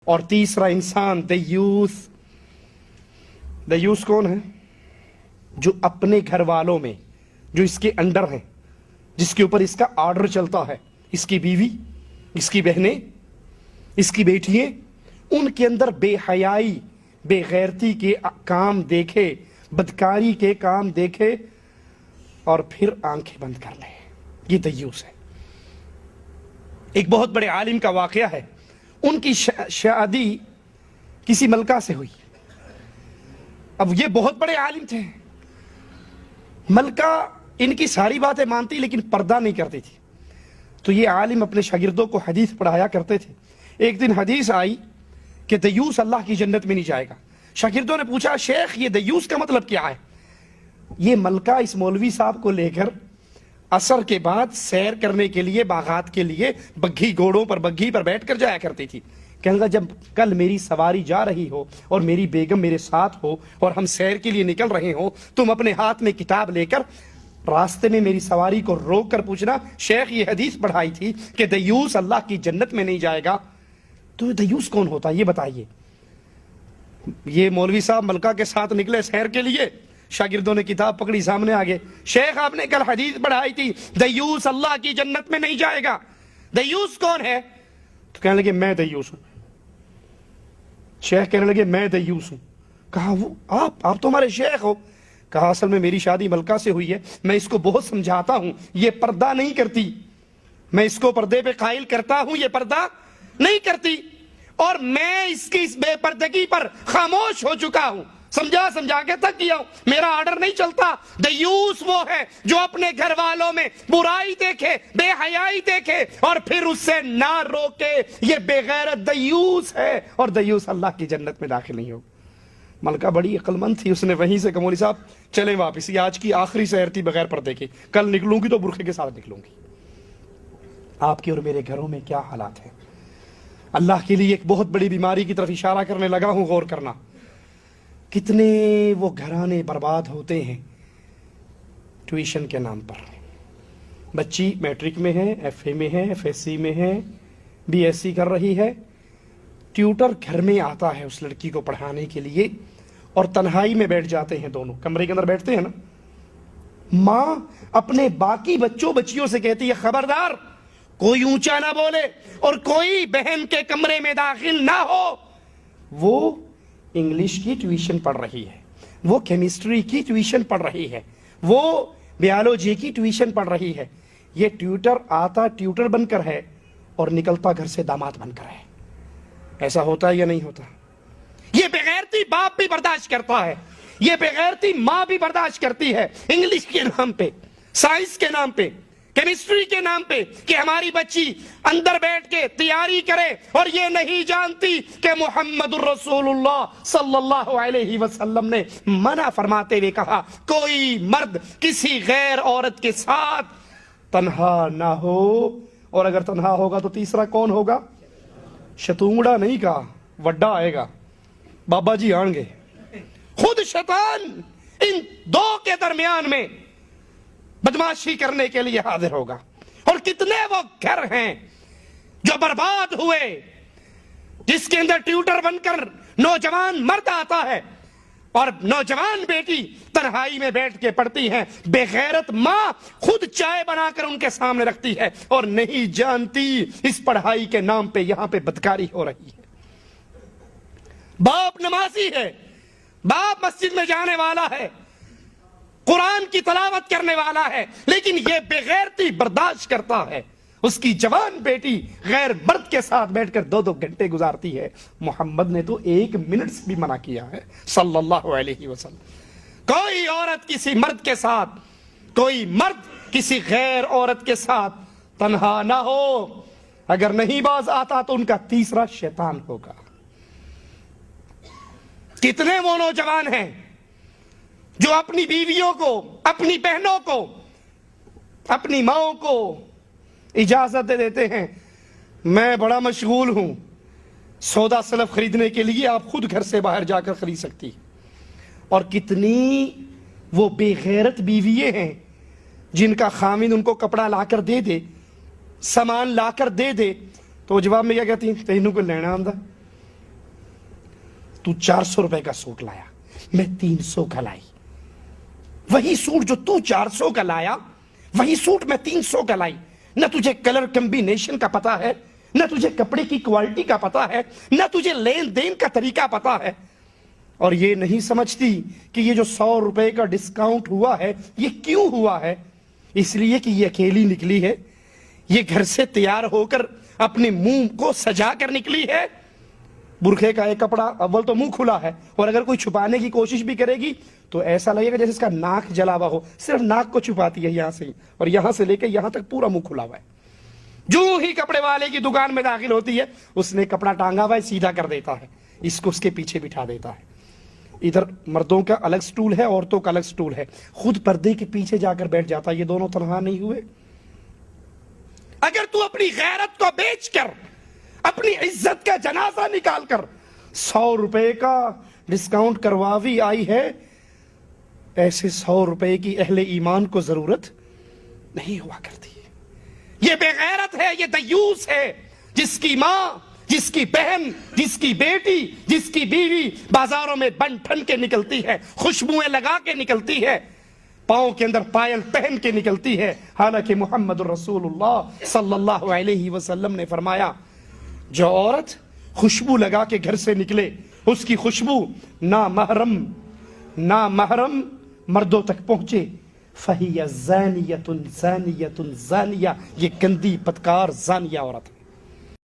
اور تیسرا انسان دیوس. دیوس کون ہے؟ جو اپنے گھر والوں میں جو اس کے انڈر ہیں، جس کے اوپر اس کا آرڈر چلتا ہے، اس کی بیوی، اس کی بہنیں، اس کی بیٹیاں، ان کے اندر بے حیائی، بے غیرتی کے کام دیکھے، بدکاری کے کام دیکھے اور پھر آنکھیں بند کر لے. یہ دیوس ہے. ایک بہت بڑے عالم کا واقعہ ہے. ان کی شادی کسی ملکہ سے ہوئی. اب یہ بہت بڑے عالم تھے. ملکہ ان کی ساری باتیں مانتی لیکن پردہ نہیں کرتی تھی. تو یہ عالم اپنے شاگردوں کو حدیث پڑھایا کرتے تھے. ایک دن حدیث آئی کہ دیوس اللہ کی جنت میں نہیں جائے گا. شاگردوں نے پوچھا، شیخ یہ دیوس کا مطلب کیا ہے؟ یہ ملکہ اس مولوی صاحب کو لے کر عصر کے بعد سیر کرنے کے لیے، باغات کے لیے بگھی گھوڑوں پر، بگھی پر بیٹھ کر جایا کرتی تھی. کہنے لگا جب کل میری سواری جا رہی ہو اور میری بیگم میرے ساتھ ہو اور ہم سیر کے لیے نکل رہے ہو، تم اپنے ہاتھ میں کتاب لے کر راستے میں میری سواری کو روک کر پوچھنا، شیخ یہ حدیث پڑھائی تھی کہ دیوس اللہ کی جنت میں نہیں جائے گا. تو دیوس کون ہوتا ہے یہ بتائیے. یہ مولوی صاحب ملکہ کے ساتھ نکلے سیر کے لیے. شاگردوں نے کتاب پکڑی، سامنے آگے، شیخ آپ نے کل حدیث پڑھائی تھی دیوس اللہ کی جنت میں نہیں جائے گا. دیوس کون ہے؟ تو کہنے لگے میں دیوس ہوں. شیخ کہنے لگے میں دیوس ہوں. کہا وہ آپ تو ہمارے شیخ ہو. کہا اصل میں میری شادی ملکہ سے ہوئی ہے، میں اس کو بہت سمجھاتا ہوں، یہ پردہ نہیں کرتی. میں اس کو پردے پہ قائل کرتا ہوں، یہ پردہ نہیں کرتی، اور میں اس کی اس بے پردگی پر خاموش ہو چکا ہوں. سمجھا کے تھک گیا ہوں، میرا آرڈر نہیں چلتا. دیوس وہ ہے جو اپنے گھر والوں میں برائی دیکھے، بے حیائی دیکھے اور پھر اس سے نہ روکے. یہ بے غیرت دیوس ہے، اور دیوس اللہ کی جنت میں داخل نہیں ہوگا. ملکہ بڑی عقل مند تھی. اس نے وہیں سے کہا مولوی صاحب چلیں واپس، یہ آج کی آخری سیر تھی بغیر پردے کی، کل نکلوں گی تو برقعے کے ساتھ نکلوں گی. آپ کے اور میرے گھروں میں کیا حالات ہیں. اللہ کے لیے ایک بہت بڑی بیماری کی طرف اشارہ کرنے لگا ہوں، غور کرنا. کتنے وہ گھرانے برباد ہوتے ہیں ٹیوشن کے نام پر. بچی میٹرک میں ہے، ایف اے میں ہے، ایف ایس سی میں ہے، بی ایس سی کر رہی ہے. ٹیوٹر گھر میں آتا ہے اس لڑکی کو پڑھانے کے لیے، اور تنہائی میں بیٹھ جاتے ہیں، دونوں کمرے کے اندر بیٹھتے ہیں نا. ماں اپنے باقی بچوں بچیوں سے کہتی ہے خبردار کوئی اونچا نہ بولے اور کوئی بہن کے کمرے میں داخل نہ ہو. وہ انگلش کی ٹیوشن پڑھ رہی ہے، وہ کیمسٹری کی ٹیوشن پڑھ رہی ہے، وہ بیالوجی کی ٹیوشن پڑھ رہی ہے. یہ ٹیوٹر آتا ٹیوٹر بن کر ہے اور نکلتا گھر سے داماد بن کر ہے. ایسا ہوتا ہے یا نہیں ہوتا؟ یہ بغیرتی باپ بھی برداشت کرتا ہے، یہ بغیرتی ماں بھی برداشت کرتی ہے. انگلش کے نام پہ، سائنس کے نام پہ، کیمسٹری کے نام پہ، کہ ہماری بچی اندر بیٹھ کے تیاری کرے اور یہ نہیں جانتی کہ محمد الرسول اللہ صلی اللہ علیہ وسلم نے منع فرماتے ہوئے کہا کوئی مرد کسی غیر عورت کے ساتھ تنہا نہ ہو. اور اگر تنہا ہوگا تو تیسرا کون ہوگا؟ شتونگڑا نہیں کہا، وڈا آئے گا، بابا جی آن گے. خود شیطان ان دو کے درمیان میں بدماشی کرنے کے لیے حاضر ہوگا. اور کتنے وہ گھر ہیں جو برباد ہوئے، جس کے اندر ٹیوٹر بن کر نوجوان مرد آتا ہے اور نوجوان بیٹی تنہائی میں بیٹھ کے پڑھتی ہیں. بے غیرت ماں خود چائے بنا کر ان کے سامنے رکھتی ہے اور نہیں جانتی اس پڑھائی کے نام پہ یہاں پہ بدکاری ہو رہی ہے. باپ نمازی ہے، باپ مسجد میں جانے والا ہے، قرآن کی تلاوت کرنے والا ہے، لیکن یہ بے غیرتی برداشت کرتا ہے. اس کی جوان بیٹی غیر مرد کے ساتھ بیٹھ کر 2 گھنٹے گزارتی ہے. محمد نے تو 1 منٹ بھی منع کیا ہے صلی اللہ علیہ وسلم. کوئی عورت کسی مرد کے ساتھ، کوئی مرد کسی غیر عورت کے ساتھ تنہا نہ ہو. اگر نہیں باز آتا تو ان کا تیسرا شیطان ہوگا. کتنے وہ نوجوان ہیں جو اپنی بیویوں کو، اپنی بہنوں کو، اپنی ماؤں کو اجازت دے دیتے ہیں میں بڑا مشغول ہوں، سودا سلف خریدنے کے لیے آپ خود گھر سے باہر جا کر خرید سکتی. اور کتنی وہ بے غیرت بیوییں ہیں جن کا خامن ان کو کپڑا لا کر دے دے، سامان لا کر دے دے تو وہ جواب میں کیا کہتی ہیں، تینوں کو لینا آندا تو 400 روپے کا سوٹ لایا, میں 300 کا لائی. وہی سوٹ جو تو 400 کا لایا, وہی سوٹ میں 300 کا لائی. نہ تجھے کلر کمبینیشن کا پتا ہے, نہ تجھے کپڑے کی کوالٹی کا پتا ہے, نہ تجھے لین دین کا طریقہ پتا ہے, اور یہ نہیں سمجھتی کہ یہ جو 100 روپے کا ڈسکاؤنٹ ہوا ہے یہ کیوں ہوا ہے. اس لیے کہ یہ اکیلی نکلی ہے, یہ گھر سے تیار ہو کر اپنے منہ کو سجا کر نکلی ہے. برقعے کا ایک کپڑا اول تو منہ کھلا ہے, اور اگر کوئی چھپانے کی کوشش بھی کرے گی تو ایسا لگے گا جیسے اس کا ناک جلا ہوا ہو. صرف ناک کو چھپاتی ہے یہاں سے ہی, اور یہاں سے لے کے یہاں تک پورا منہ کھلا ہوا ہے. جو ہی کپڑے والے کی دکان میں داخل ہوتی ہے, اس نے کپڑا ٹانگا ہوا ہے, سیدھا کر دیتا ہے, اس کو اس کے پیچھے بٹھا دیتا ہے. ادھر مردوں کا الگ سٹول ہے, عورتوں کا الگ سٹول ہے, خود پردے کے پیچھے جا کر بیٹھ جاتا ہے. یہ دونوں تنہا نہیں ہوئے. اگر تو اپنی غیرت کو بیچ کر, اپنی عزت کا جنازہ نکال کر 100 روپے کا ڈسکاؤنٹ کرواوی آئی ہے, ایسے 100 روپے کی اہل ایمان کو ضرورت نہیں ہوا کرتی. یہ بے غیرت ہے, یہ دیوس ہے, جس کی ماں, جس کی بہن, جس کی بیٹی, جس کی بیوی بازاروں میں بن ٹھن کے نکلتی ہے, خوشبوئیں لگا کے نکلتی ہے, پاؤں کے اندر پائل پہن کے نکلتی ہے. حالانکہ محمد رسول اللہ صلی اللہ علیہ وسلم نے فرمایا, جو عورت خوشبو لگا کے گھر سے نکلے, اس کی خوشبو نامحرم مردوں تک پہنچے, فہی زانیۃ زانیۃ زانیہ, یہ گندی بدکار زانیہ عورت ہے.